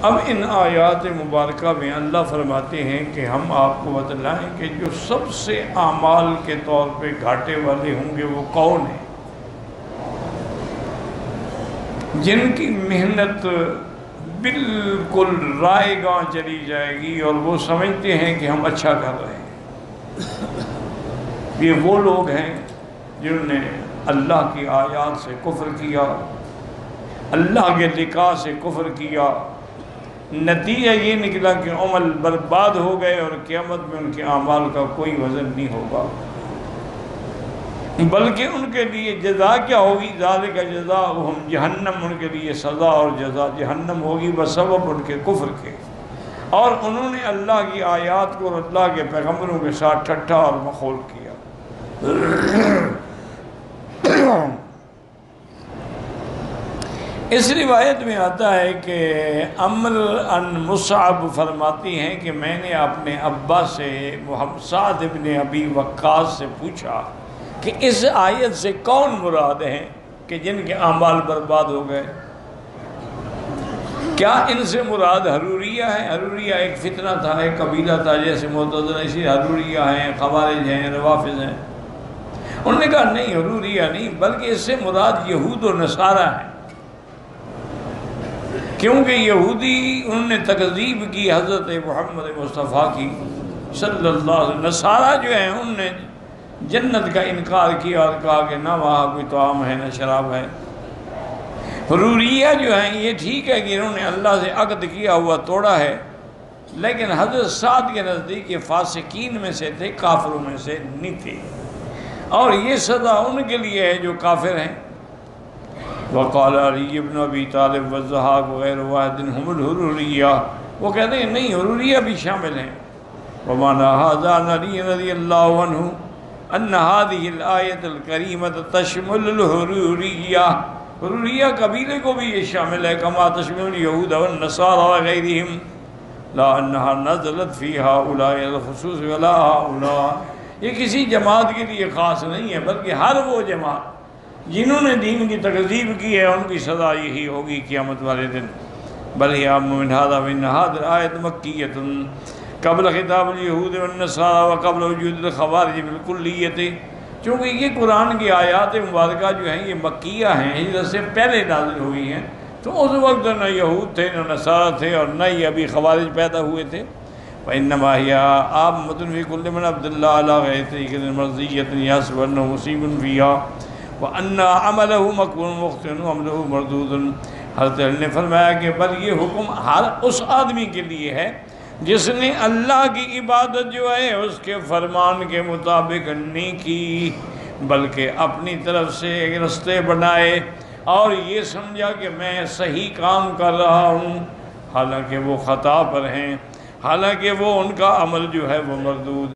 اب ان آیات مبارکہ میں اللہ فرماتے ہیں کہ ہم آپ کو بتلائیں کہ جو سب سے اعمال کے طور پہ گھاٹے والے ہوں گے وہ کون ہیں، جن کی محنت بالکل رائے گاں چلی جائے گی اور وہ سمجھتے ہیں کہ ہم اچھا کر رہے ہیں۔ یہ وہ لوگ ہیں جنہوں نے اللہ کی آیات سے کفر کیا، اللہ کے لقاء سے کفر کیا، نتیجہ یہ نکلا کہ عمل برباد ہو گئے اور قیامت میں ان کے اعمال کا کوئی وزن نہیں ہوگا، بلکہ ان کے لیے جزا کیا ہوگی؟ ذالک جزاؤہم جہنم، ان کے لیے سزا اور جزا جہنم ہوگی بسبب ان کے کفر کے، اور انہوں نے اللہ کی آیات کو اور اللہ کے پیغمبروں کے ساتھ ٹھٹھا اور مخول کیا۔ اس روایت میں آتا ہے کہ عمر ان مصعب فرماتی ہیں کہ میں نے اپنے ابا سے محمد سعد ابن ابی وقاص سے پوچھا کہ اس آیت سے کون مراد ہیں کہ جن کے اعمال برباد ہو گئے؟ کیا ان سے مراد حروریہ ہے؟ حروریہ ایک فتنہ تھا، ایک قبیلہ تھا جیسے معتزلہ، اسی حروریہ ہیں، خوارج ہیں، روافض ہیں۔ انہوں نے کہا نہیں، حروریہ نہیں، بلکہ اس سے مراد یہود و نصارہ ہیں، کیونکہ یہودی انہوں نے تکذیب کی حضرت محمد مصطفیٰ کی صلی اللہ علیہ وسلم، نصارہ جو ہیں انہوں نے جنت کا انکار کیا اور کہا کہ نہ وہاں کوئی طعام ہے نہ شراب ہے۔ حروریہ جو ہیں یہ ٹھیک ہے کہ انہوں نے اللہ سے عقد کیا ہوا توڑا ہے، لیکن حضرت سعد کے نزدیک یہ فاسقین میں سے تھے، کافروں میں سے نہیں تھے، اور یہ سزا ان کے لیے ہے جو کافر ہیں۔ وقال علی بن ابی طالب والضحاک وغیر واحد هم الحروریہ، وہ کہتے ہیں نہیں، حروریہ بھی شامل ہیں۔ ومعنى هذا عن علی رضی اللہ عنہ ان هذه الآیۃ الکریمۃ تشمل الحروریہ، حروریہ قبیلے کو بھی یہ شامل ہے، کما تشمل اليہود والنصارى وغیرہم، لا انها نزلت فی هؤلاء الخصوص ولا هؤلاء، یہ کسی جماعت کے لیے خاص نہیں ہے، بلکہ ہر وہ جماعت جنہوں نے دین کی تکذیب کی ہے ان کی سزا یہی ہوگی قیامت والے دن۔ بل ہی عام من هذا من هذه الآیۃ مکیۃ قبل خطاب الیہود والنصارى وقبل وجود الخوارج بالکلیۃ، چونکہ یہ قرآن کی آیات مبارکہ جو ہیں یہ مکیہ ہیں، ہجرت سے پہلے نازل ہوئی ہیں، تو اس وقت نہ یہود تھے نہ نصارہ تھے اور نہ ہی ابھی خوارج پیدا ہوئے تھے۔ وإنما هي عامة في كل من عبد الله على غير طريقة مرضية يحسب أنه مصيب فيها وأن عمله مقبول مخطئ وعمله مردود۔ حضرت علی نے فرمایا کہ بل یہ حکم ہر اس آدمی کے لیے ہے جس نے اللہ کی عبادت جو ہے اس کے فرمان کے مطابق نہیں کی، بلکہ اپنی طرف سے ایک رستے بنائے اور یہ سمجھا کہ میں صحیح کام کر رہا ہوں، حالانکہ وہ خطا پر ہیں، حالانکہ وہ ان کا عمل جو ہے وہ مردود